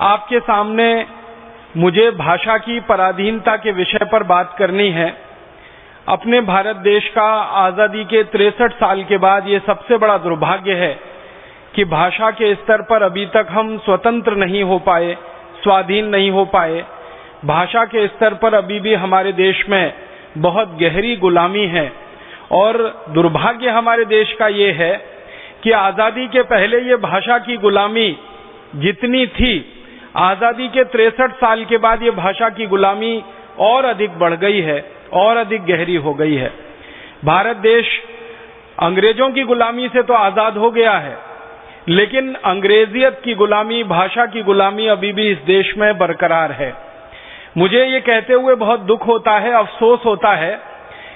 आपके सामने मुझे भाषा की पराधीनता के विषय पर बात करनी है। अपने भारत देश का आजादी के 63 साल के बाद ये सबसे बड़ा दुर्भाग्य है कि भाषा के स्तर पर अभी तक हम स्वतंत्र नहीं हो पाए, स्वाधीन नहीं हो पाए। भाषा के स्तर पर अभी भी हमारे देश में बहुत गहरी गुलामी है और दुर्भाग्य हमारे देश का ये है कि आजादी के पहले ये भाषा की गुलामी जितनी थी, आजादी के 63 साल के बाद ये भाषा की गुलामी और अधिक बढ़ गई है और अधिक गहरी हो गई है। भारत देश अंग्रेजों की गुलामी से तो आजाद हो गया है, लेकिन अंग्रेजियत की गुलामी, भाषा की गुलामी अभी भी इस देश में बरकरार है। मुझे ये कहते हुए बहुत दुख होता है, अफसोस होता है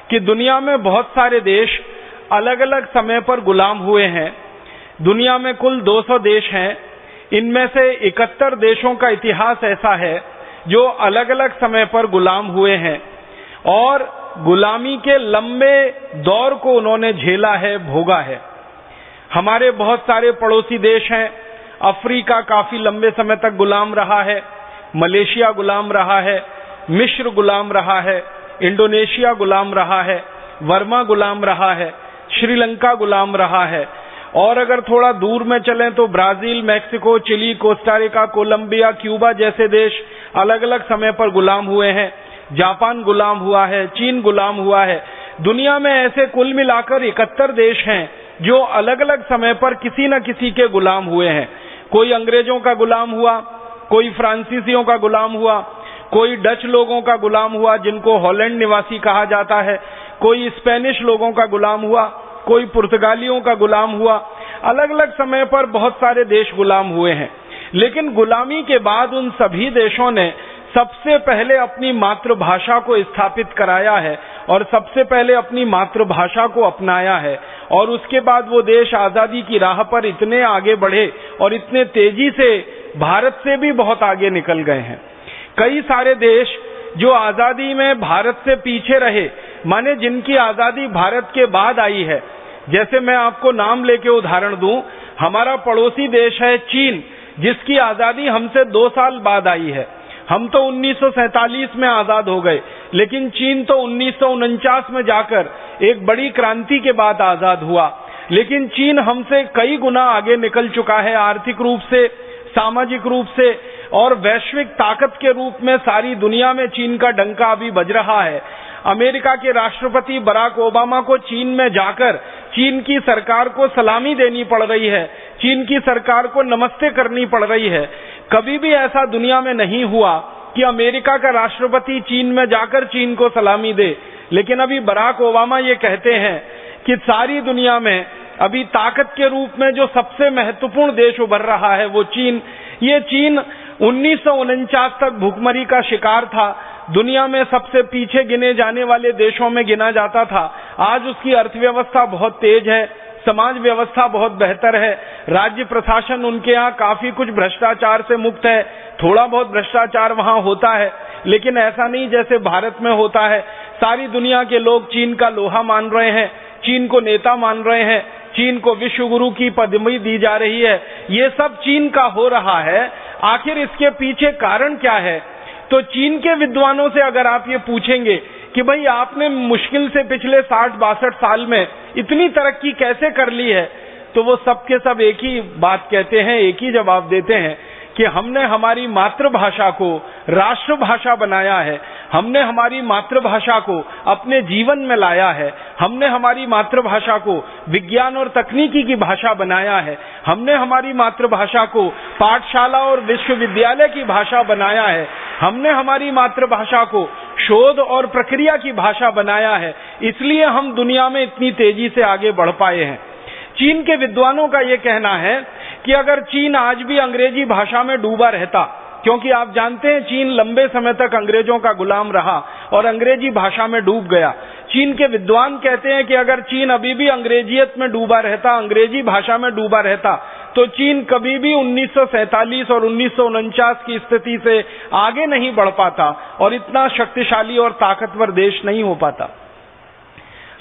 कि दुनिया में बहुत सारे देश अलग अलग समय पर गुलाम हुए हैं। दुनिया में कुल 200 देश हैं। इनमें से 71 देशों का इतिहास ऐसा है जो अलग अलग समय पर गुलाम हुए हैं और गुलामी के लंबे दौर को उन्होंने झेला है, भोगा है। हमारे बहुत सारे पड़ोसी देश हैं। अफ्रीका काफी लंबे समय तक गुलाम रहा है, मलेशिया गुलाम रहा है, मिस्र गुलाम रहा है, इंडोनेशिया गुलाम रहा है, वर्मा गुलाम रहा है, श्रीलंका गुलाम रहा है। और अगर थोड़ा दूर में चलें तो Brazil, Mexico, Chile, Costa Rica, Colombia, Cuba जैसे देश अलग अलग समय पर गुलाम हुए हैं। जापान गुलाम हुआ है, चीन गुलाम हुआ है। दुनिया में ऐसे कुल मिलाकर 71 देश हैं जो अलग अलग समय पर किसी न किसी के गुलाम हुए हैं। कोई अंग्रेजों का गुलाम हुआ, कोई फ्रांसीसियों का गुलाम हुआ, कोई डच लोगों का गुलाम हुआ जिनको हॉलैंड निवासी कहा जाता है, कोई स्पेनिश लोगों का गुलाम हुआ, कोई पुर्तगालियों का गुलाम हुआ। अलग अलग समय पर बहुत सारे देश गुलाम हुए हैं, लेकिन गुलामी के बाद उन सभी देशों ने सबसे पहले अपनी मातृभाषा को स्थापित कराया है और सबसे पहले अपनी मातृभाषा को अपनाया है। और उसके बाद वो देश आजादी की राह पर इतने आगे बढ़े और इतने तेजी से भारत से भी बहुत आगे निकल गए हैं। कई सारे देश जो आजादी में भारत से पीछे रहे, माने जिनकी आजादी भारत के बाद आई है, जैसे मैं आपको नाम लेके उदाहरण दूं, हमारा पड़ोसी देश है चीन, जिसकी आजादी हमसे 2 साल बाद आई है। हम तो 1947 में आजाद हो गए, लेकिन चीन तो 1949 में जाकर एक बड़ी क्रांति के बाद आजाद हुआ। लेकिन चीन हमसे कई गुना आगे निकल चुका है, आर्थिक रूप से, सामाजिक रूप से और वैश्विक ताकत के रूप में सारी दुनिया में चीन का डंका अभी बज रहा है। अमेरिका के राष्ट्रपति बराक ओबामा को चीन में जाकर चीन की सरकार को सलामी देनी पड़ रही है, चीन की सरकार को नमस्ते करनी पड़ रही है। कभी भी ऐसा दुनिया में नहीं हुआ कि अमेरिका का राष्ट्रपति चीन में जाकर चीन को सलामी दे। लेकिन अभी बराक ओबामा ये कहते हैं कि सारी दुनिया में अभी ताकत के रूप में जो सबसे महत्वपूर्ण देश उभर रहा है वो चीन। ये चीन 1949 तक भुखमरी का शिकार था, दुनिया में सबसे पीछे गिने जाने वाले देशों में गिना जाता था। आज उसकी अर्थव्यवस्था बहुत तेज है, समाज व्यवस्था बहुत बेहतर है, राज्य प्रशासन उनके यहाँ काफी कुछ भ्रष्टाचार से मुक्त है। थोड़ा बहुत भ्रष्टाचार वहाँ होता है, लेकिन ऐसा नहीं जैसे भारत में होता है। सारी दुनिया के लोग चीन का लोहा मान रहे हैं, चीन को नेता मान रहे हैं, चीन को विश्व गुरु की पदवी दी जा रही है। ये सब चीन का हो रहा है। आखिर इसके पीछे कारण क्या है? तो चीन के विद्वानों से अगर आप ये पूछेंगे कि भाई आपने मुश्किल से पिछले 60-62 साल में इतनी तरक्की कैसे कर ली है, तो वो सब के सब एक ही बात कहते हैं, एक ही जवाब देते हैं कि हमने हमारी मातृभाषा को राष्ट्रभाषा बनाया है, हमने हमारी मातृभाषा को अपने जीवन में लाया है, हमने हमारी मातृभाषा को विज्ञान और तकनीकी की भाषा बनाया है, हमने हमारी मातृभाषा को पाठशाला और विश्वविद्यालय की भाषा बनाया है, हमने हमारी मातृभाषा को शोध और प्रक्रिया की भाषा बनाया है। इसलिए हम दुनिया में इतनी तेजी से आगे बढ़ पाए हैं। चीन के विद्वानों का यह कहना है कि अगर चीन आज भी अंग्रेजी भाषा में डूबा रहता, क्योंकि आप जानते हैं चीन लंबे समय तक अंग्रेजों का गुलाम रहा और अंग्रेजी भाषा में डूब गया। चीन के विद्वान कहते हैं कि अगर चीन अभी भी अंग्रेजियत में डूबा रहता, अंग्रेजी भाषा में डूबा रहता, तो चीन कभी भी 1947 और 1949 की स्थिति से आगे नहीं बढ़ पाता और इतना शक्तिशाली और ताकतवर देश नहीं हो पाता।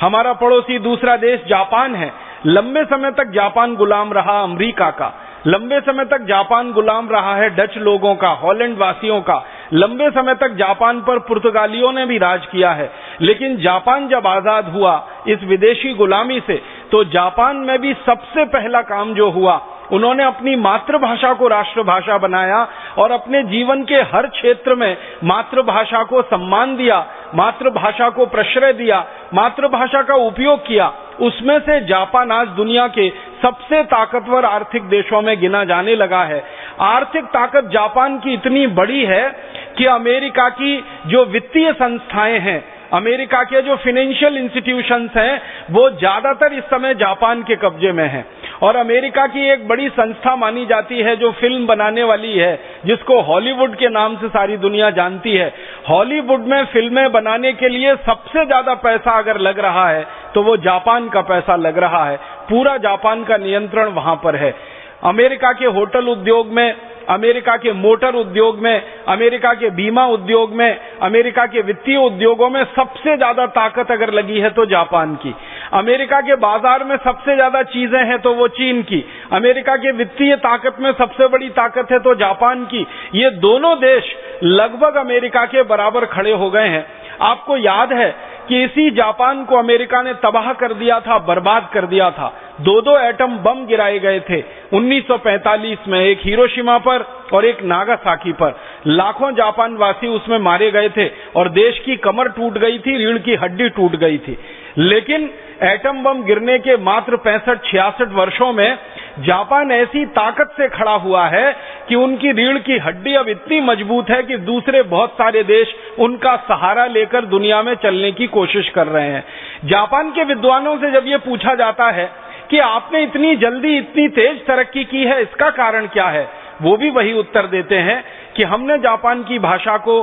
हमारा पड़ोसी दूसरा देश जापान है। लंबे समय तक जापान गुलाम रहा अमेरिका का, लंबे समय तक जापान गुलाम रहा है डच लोगों का, हॉलैंड वासियों का। लंबे समय तक जापान पर पुर्तगालियों ने भी राज किया है। लेकिन जापान जब आजाद हुआ इस विदेशी गुलामी से, तो जापान में भी सबसे पहला काम जो हुआ, उन्होंने अपनी मातृभाषा को राष्ट्रभाषा बनाया और अपने जीवन के हर क्षेत्र में मातृभाषा को सम्मान दिया, मातृभाषा को प्रश्रय दिया, मातृभाषा का उपयोग किया। उसमें से जापान आज दुनिया के सबसे ताकतवर आर्थिक देशों में गिना जाने लगा है। आर्थिक ताकत जापान की इतनी बड़ी है कि अमेरिका की जो वित्तीय संस्थाएं हैं, अमेरिका के जो फाइनेंशियल इंस्टीट्यूशंस हैं, वो ज्यादातर इस समय जापान के कब्जे में हैं। और अमेरिका की एक बड़ी संस्था मानी जाती है जो फिल्म बनाने वाली है, जिसको हॉलीवुड के नाम से सारी दुनिया जानती है। हॉलीवुड में फिल्में बनाने के लिए सबसे ज्यादा पैसा अगर लग रहा है तो वो जापान का पैसा लग रहा है। पूरा जापान का नियंत्रण वहां पर है। अमेरिका के होटल उद्योग में, अमेरिका के मोटर उद्योग में, अमेरिका के बीमा उद्योग में, अमेरिका के वित्तीय उद्योगों में सबसे ज्यादा ताकत अगर लगी है तो जापान की। अमेरिका के बाजार में सबसे ज्यादा चीजें हैं तो वो चीन की। अमेरिका के वित्तीय ताकत में सबसे बड़ी ताकत है तो जापान की। ये दोनों देश लगभग अमेरिका के बराबर खड़े हो गए हैं। आपको याद है कि इसी जापान को अमेरिका ने तबाह कर दिया था, बर्बाद कर दिया था। 2 एटम बम गिराए गए थे 1945 में, एक हिरोशिमा पर और एक नागासाकी पर। लाखों जापान वासी उसमें मारे गए थे और देश की कमर टूट गई थी, रीढ़ की हड्डी टूट गई थी। लेकिन एटम बम गिरने के मात्र 65-66 वर्षों में जापान ऐसी ताकत से खड़ा हुआ है कि उनकी रीढ़ की हड्डी अब इतनी मजबूत है कि दूसरे बहुत सारे देश उनका सहारा लेकर दुनिया में चलने की कोशिश कर रहे हैं। जापान के विद्वानों से जब ये पूछा जाता है कि आपने इतनी जल्दी इतनी तेज तरक्की की है, इसका कारण क्या है, वो भी वही उत्तर देते हैं कि हमने जापान की भाषा को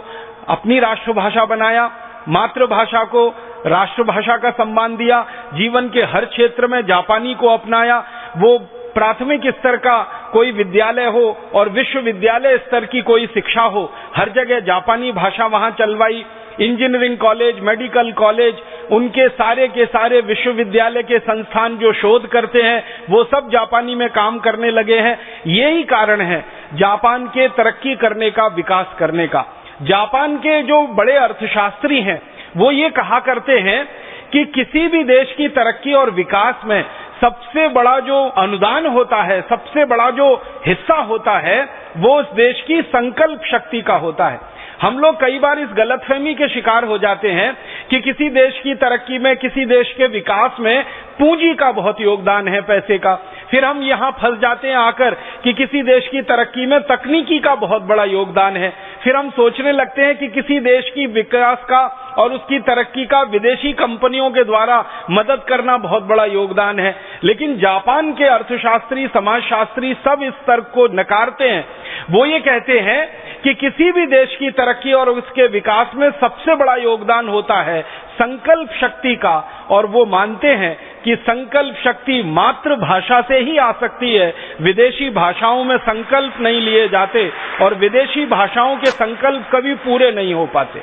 अपनी राष्ट्रभाषा बनाया, मातृभाषा को राष्ट्रभाषा का सम्मान दिया, जीवन के हर क्षेत्र में जापानी को अपनाया। वो प्राथमिक स्तर का कोई विद्यालय हो और विश्वविद्यालय स्तर की कोई शिक्षा हो, हर जगह जापानी भाषा वहां चलवाई। इंजीनियरिंग कॉलेज, मेडिकल कॉलेज, उनके सारे के सारे विश्वविद्यालय के संस्थान जो शोध करते हैं वो सब जापानी में काम करने लगे हैं। यही कारण है जापान के तरक्की करने का, विकास करने का। जापान के जो बड़े अर्थशास्त्री हैं वो ये कहा करते हैं कि किसी भी देश की तरक्की और विकास में सबसे बड़ा जो अनुदान होता है, सबसे बड़ा जो हिस्सा होता है, वो उस देश की संकल्प शक्ति का होता है। हम लोग कई बार इस गलतफहमी के शिकार हो जाते हैं कि किसी देश की तरक्की में, किसी देश के विकास में पूंजी का बहुत योगदान है, पैसे का। फिर हम यहाँ फंस जाते हैं आकर कि किसी देश की तरक्की में तकनीकी का बहुत बड़ा योगदान है। फिर हम सोचने लगते हैं कि किसी देश की विकास का और उसकी तरक्की का विदेशी कंपनियों के द्वारा मदद करना बहुत बड़ा योगदान है। लेकिन जापान के अर्थशास्त्री, समाजशास्त्री सब इस तर्क को नकारते हैं। वो ये कहते हैं कि किसी भी देश की तरक्की और उसके विकास में सबसे बड़ा योगदान होता है संकल्प शक्ति का, और वो मानते हैं कि संकल्प शक्ति मातृभाषा से ही आ सकती है। विदेशी भाषाओं में संकल्प नहीं लिए जाते और विदेशी भाषाओं के संकल्प कभी पूरे नहीं हो पाते।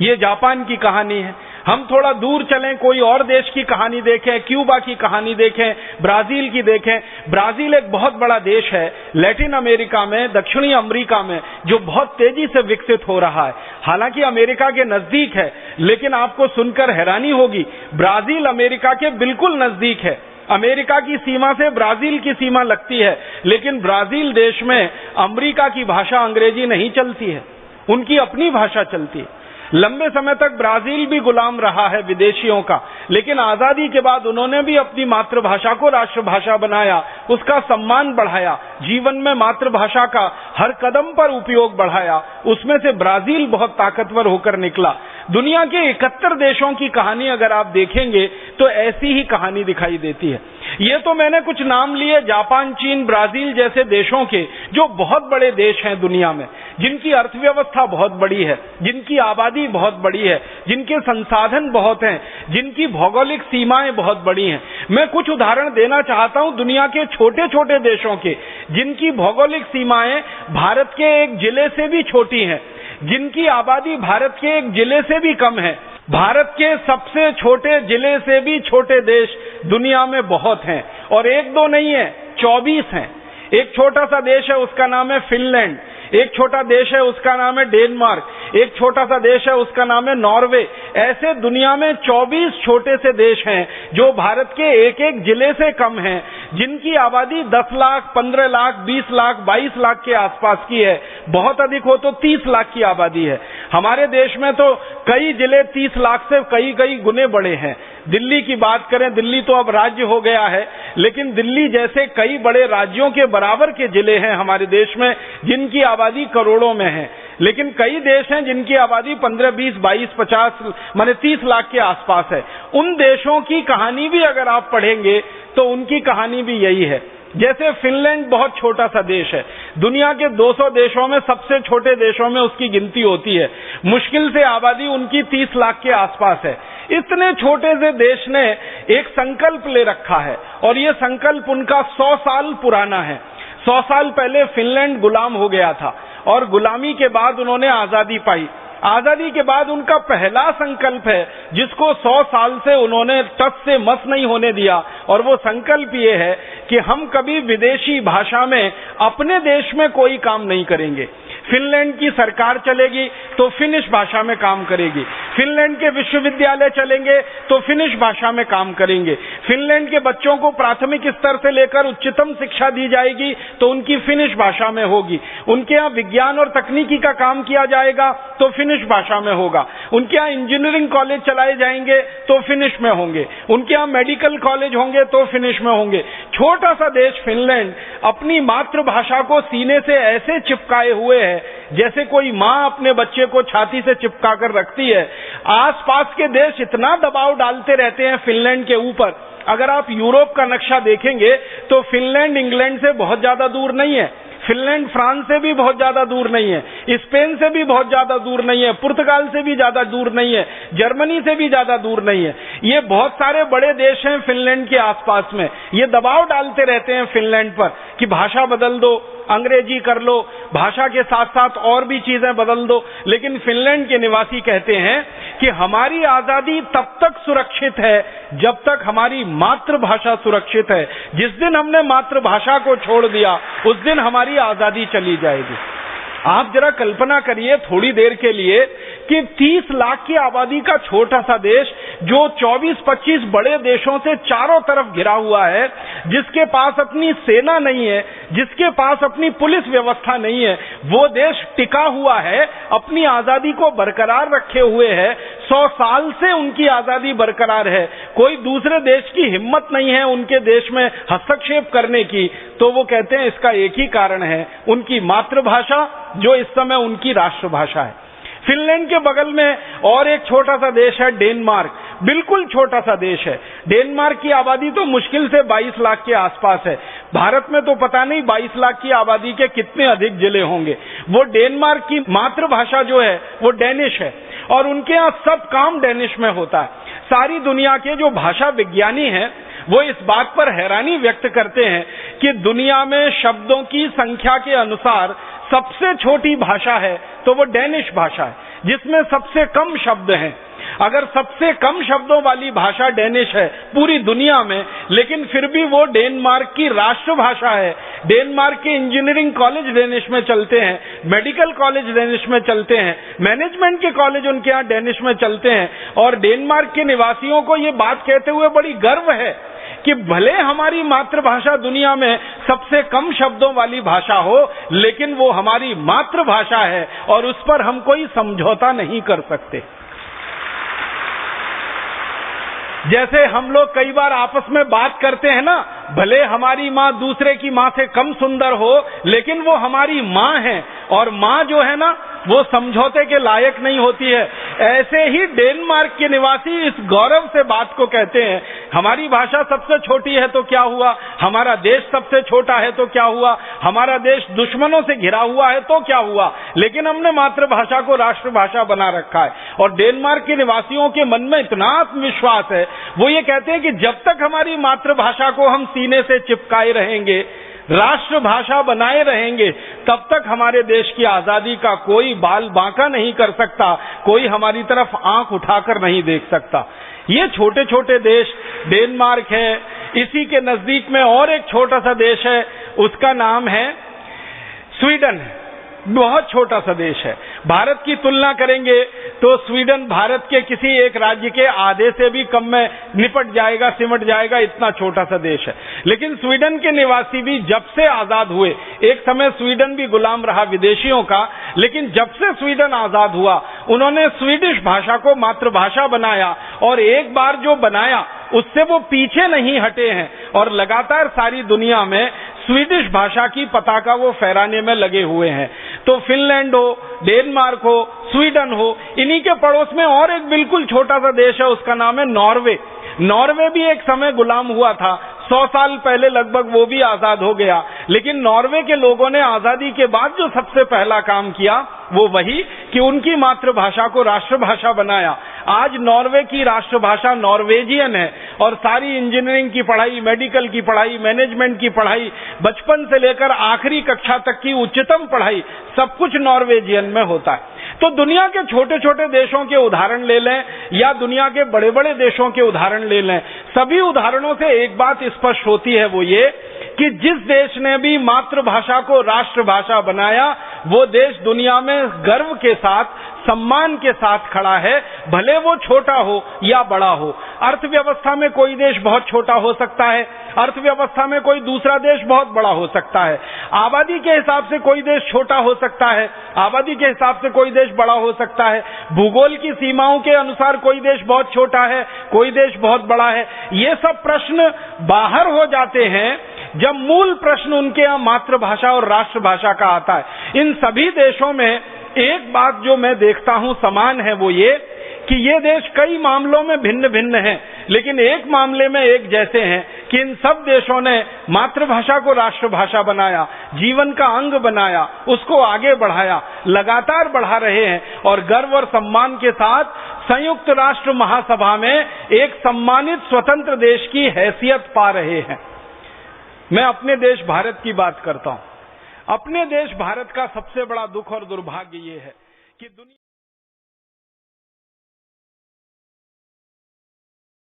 ये जापान की कहानी है। हम थोड़ा दूर चलें, कोई और देश की कहानी देखें, क्यूबा की कहानी देखें, ब्राजील की देखें। ब्राजील एक बहुत बड़ा देश है लैटिन अमेरिका में, दक्षिणी अमेरिका में, जो बहुत तेजी से विकसित हो रहा है। हालांकि अमेरिका के नजदीक है, लेकिन आपको सुनकर हैरानी होगी, ब्राजील अमेरिका के बिल्कुल नजदीक है। अमेरिका की सीमा से ब्राजील की सीमा लगती है, लेकिन ब्राजील देश में अमेरिका की भाषा अंग्रेजी नहीं चलती है, उनकी अपनी भाषा चलती है। लंबे समय तक ब्राजील भी गुलाम रहा है विदेशियों का, लेकिन आजादी के बाद उन्होंने भी अपनी मातृभाषा को राष्ट्रभाषा बनाया, उसका सम्मान बढ़ाया, जीवन में मातृभाषा का हर कदम पर उपयोग बढ़ाया। उसमें से ब्राजील बहुत ताकतवर होकर निकला। दुनिया के 71 देशों की कहानी अगर आप देखेंगे तो ऐसी ही कहानी दिखाई देती है। ये तो मैंने कुछ नाम लिए जापान, चीन, ब्राजील जैसे देशों के, जो बहुत बड़े देश हैं दुनिया में, जिनकी अर्थव्यवस्था बहुत बड़ी है, जिनकी आबादी बहुत बड़ी है, जिनके संसाधन बहुत हैं, जिनकी भौगोलिक सीमाएं बहुत बड़ी हैं। मैं कुछ उदाहरण देना चाहता हूं दुनिया के छोटे छोटे देशों के, जिनकी भौगोलिक सीमाएं भारत के एक जिले से भी छोटी हैं, जिनकी आबादी भारत के एक जिले से भी कम है। भारत के सबसे छोटे जिले से भी छोटे देश दुनिया में बहुत हैं, और एक दो नहीं है, 24 हैं। एक छोटा सा देश है उसका नाम है फिनलैंड, एक छोटा देश है उसका नाम है डेनमार्क, एक छोटा सा देश है उसका नाम है नॉर्वे। ऐसे दुनिया में 24 छोटे से देश हैं जो भारत के एक एक जिले से कम हैं, जिनकी आबादी 10 लाख, 15 लाख, 20 लाख, 22 लाख के आसपास की है। बहुत अधिक हो तो 30 लाख की आबादी है। हमारे देश में तो कई जिले 30 लाख से कई कई गुने बड़े हैं। दिल्ली की बात करें, दिल्ली तो अब राज्य हो गया है, लेकिन दिल्ली जैसे कई बड़े राज्यों के बराबर के जिले हैं हमारे देश में, जिनकी आबादी करोड़ों में है। लेकिन कई देश हैं जिनकी आबादी 15, 20, 22, 50 माने 30 लाख के आसपास है। उन देशों की कहानी भी अगर आप पढ़ेंगे तो उनकी कहानी भी यही है। जैसे फिनलैंड बहुत छोटा सा देश है, दुनिया के 200 देशों में सबसे छोटे देशों में उसकी गिनती होती है। मुश्किल से आबादी उनकी 30 लाख के आसपास है। इतने छोटे से देश ने एक संकल्प ले रखा है और ये संकल्प उनका 100 साल पुराना है। 100 साल पहले फिनलैंड गुलाम हो गया था और गुलामी के बाद उन्होंने आजादी पाई। आजादी के बाद उनका पहला संकल्प है जिसको 100 साल से उन्होंने टस से मस नहीं होने दिया, और वो संकल्प ये है कि हम कभी विदेशी भाषा में अपने देश में कोई काम नहीं करेंगे। फिनलैंड की सरकार चलेगी तो फिनिश भाषा में काम करेगी, फिनलैंड के विश्वविद्यालय चलेंगे तो फिनिश भाषा में काम करेंगे, फिनलैंड के बच्चों को प्राथमिक स्तर से लेकर उच्चतम शिक्षा दी जाएगी तो उनकी फिनिश भाषा में होगी, उनके यहाँ विज्ञान और तकनीकी का काम किया जाएगा तो फिनिश भाषा में होगा, उनके यहाँ इंजीनियरिंग कॉलेज चलाए जाएंगे तो फिनिश में होंगे, उनके यहाँ मेडिकल कॉलेज होंगे तो फिनिश में होंगे। छोटा सा देश फिनलैंड अपनी मातृभाषा को सीने से ऐसे चिपकाए हुए है जैसे कोई माँ अपने बच्चे को छाती से चिपका कर रखती है। आसपास के देश इतना दबाव डालते रहते हैं फिनलैंड के ऊपर। अगर आप यूरोप का नक्शा देखेंगे तो फिनलैंड इंग्लैंड से बहुत ज्यादा दूर नहीं है, फिनलैंड फ्रांस से भी बहुत ज्यादा दूर नहीं है, स्पेन से भी बहुत ज्यादा दूर नहीं है, पुर्तगाल से भी ज्यादा दूर नहीं है, जर्मनी से भी ज्यादा दूर नहीं है। ये बहुत सारे बड़े देश हैं फिनलैंड के आसपास में। ये दबाव डालते रहते हैं फिनलैंड पर कि भाषा बदल दो, अंग्रेजी कर लो, भाषा के साथ साथ और भी चीजें बदल दो। लेकिन फिनलैंड के निवासी कहते हैं कि हमारी आजादी तब तक सुरक्षित है जब तक हमारी मातृभाषा सुरक्षित है। जिस दिन हमने मातृभाषा को छोड़ दिया उस दिन हमारी आजादी चली जाएगी। आप जरा कल्पना करिए थोड़ी देर के लिए कि 30 लाख की आबादी का छोटा सा देश जो 24-25 बड़े देशों से चारों तरफ घिरा हुआ है, जिसके पास अपनी सेना नहीं है, जिसके पास अपनी पुलिस व्यवस्था नहीं है, वो देश टिका हुआ है, अपनी आजादी को बरकरार रखे हुए है। 100 साल से उनकी आजादी बरकरार है। कोई दूसरे देश की हिम्मत नहीं है उनके देश में हस्तक्षेप करने की। तो वो कहते हैं इसका एक ही कारण है, उनकी मातृभाषा जो इस समय उनकी राष्ट्रभाषा है। फिनलैंड के बगल में और एक छोटा सा देश है डेनमार्क, बिल्कुल छोटा सा देश है। डेनमार्क की आबादी तो मुश्किल से 22 लाख के आसपास है। भारत में तो पता नहीं 22 लाख की आबादी के कितने अधिक जिले होंगे। वो डेनमार्क की मातृभाषा जो है वो डेनिश है और उनके यहाँ सब काम डेनिश में होता है। सारी दुनिया के जो भाषा विज्ञानी हैं वो इस बात पर हैरानी व्यक्त करते हैं कि दुनिया में शब्दों की संख्या के अनुसार सबसे छोटी भाषा है तो वो डेनिश भाषा है, जिसमें सबसे कम शब्द हैं। अगर सबसे कम शब्दों वाली भाषा डेनिश है पूरी दुनिया में, लेकिन फिर भी वो डेनमार्क की राष्ट्रभाषा है। डेनमार्क के इंजीनियरिंग कॉलेज डेनिश में चलते हैं, मेडिकल कॉलेज डेनिश में चलते हैं, मैनेजमेंट के कॉलेज उनके यहाँ डेनिश में चलते हैं। और डेनमार्क के निवासियों को ये बात कहते हुए बड़ी गर्व है कि भले हमारी मातृभाषा दुनिया में सबसे कम शब्दों वाली भाषा हो, लेकिन वो हमारी मातृभाषा है और उस पर हम कोई समझौता नहीं कर सकते। जैसे हम लोग कई बार आपस में बात करते हैं ना, भले हमारी माँ दूसरे की माँ से कम सुंदर हो, लेकिन वो हमारी माँ है और माँ जो है ना वो समझौते के लायक नहीं होती है। ऐसे ही डेनमार्क के निवासी इस गौरव से बात को कहते हैं, हमारी भाषा सबसे छोटी है तो क्या हुआ, हमारा देश सबसे छोटा है तो क्या हुआ, हमारा देश दुश्मनों से घिरा हुआ है तो क्या हुआ, लेकिन हमने मातृभाषा को राष्ट्रभाषा बना रखा है। और डेनमार्क के निवासियों के मन में इतना आत्मविश्वास है, वो ये कहते हैं कि जब तक हमारी मातृभाषा को हम सीने से चिपकाए रहेंगे, राष्ट्रभाषा बनाए रहेंगे, तब तक हमारे देश की आजादी का कोई बाल बांका नहीं कर सकता, कोई हमारी तरफ आंख उठाकर नहीं देख सकता। ये छोटे छोटे देश, डेनमार्क है, इसी के नजदीक में और एक छोटा सा देश है, उसका नाम है स्वीडन। बहुत छोटा सा देश है। भारत की तुलना करेंगे तो स्वीडन भारत के किसी एक राज्य के आधे से भी कम में निपट जाएगा, सिमट जाएगा, इतना छोटा सा देश है। लेकिन स्वीडन के निवासी भी जब से आजाद हुए, एक समय स्वीडन भी गुलाम रहा विदेशियों का, लेकिन जब से स्वीडन आजाद हुआ उन्होंने स्वीडिश भाषा को मातृभाषा बनाया, और एक बार जो बनाया उससे वो पीछे नहीं हटे हैं और लगातार सारी दुनिया में स्वीडिश भाषा की पताका वो फहराने में लगे हुए हैं। तो फिनलैंड हो, डेनमार्क हो, स्वीडन हो, इन्हीं के पड़ोस में और एक बिल्कुल छोटा सा देश है, उसका नाम है नॉर्वे। नॉर्वे भी एक समय गुलाम हुआ था, 100 साल पहले लगभग वो भी आजाद हो गया। लेकिन नॉर्वे के लोगों ने आजादी के बाद जो सबसे पहला काम किया वो वही कि उनकी मातृभाषा को राष्ट्रभाषा बनाया। आज नॉर्वे की राष्ट्रभाषा नॉर्वेजियन है, और सारी इंजीनियरिंग की पढ़ाई, मेडिकल की पढ़ाई, मैनेजमेंट की पढ़ाई, बचपन से लेकर आखिरी कक्षा तक की उच्चतम पढ़ाई, सब कुछ नॉर्वेजियन में होता है। तो दुनिया के छोटे छोटे देशों के उदाहरण ले लें या दुनिया के बड़े बड़े देशों के उदाहरण ले लें, सभी उदाहरणों से एक बात स्पष्ट होती है, वो ये कि जिस देश ने भी मातृभाषा को राष्ट्रभाषा बनाया वो देश दुनिया में गर्व के साथ, सम्मान के साथ खड़ा है, भले वो छोटा हो या बड़ा हो। अर्थव्यवस्था में कोई देश बहुत छोटा हो सकता है, अर्थव्यवस्था में कोई दूसरा देश बहुत बड़ा हो सकता है, आबादी के हिसाब से कोई देश छोटा हो सकता है, आबादी के हिसाब से कोई देश बड़ा हो सकता है, भूगोल की सीमाओं के अनुसार कोई देश बहुत छोटा है, कोई देश बहुत बड़ा है। ये सब प्रश्न बाहर हो जाते हैं जब मूल प्रश्न उनके यहाँ मातृभाषा और राष्ट्रभाषा का आता है। इन सभी देशों में एक बात जो मैं देखता हूं समान है, वो ये कि ये देश कई मामलों में भिन्न भिन्न हैं, लेकिन एक मामले में एक जैसे हैं कि इन सब देशों ने मातृभाषा को राष्ट्रभाषा बनाया, जीवन का अंग बनाया, उसको आगे बढ़ाया, लगातार बढ़ा रहे हैं, और गर्व और सम्मान के साथ संयुक्त राष्ट्र महासभा में एक सम्मानित स्वतंत्र देश की हैसियत पा रहे हैं। मैं अपने देश भारत की बात करता हूं। अपने देश भारत का सबसे बड़ा दुख और दुर्भाग्य ये है कि दुनिया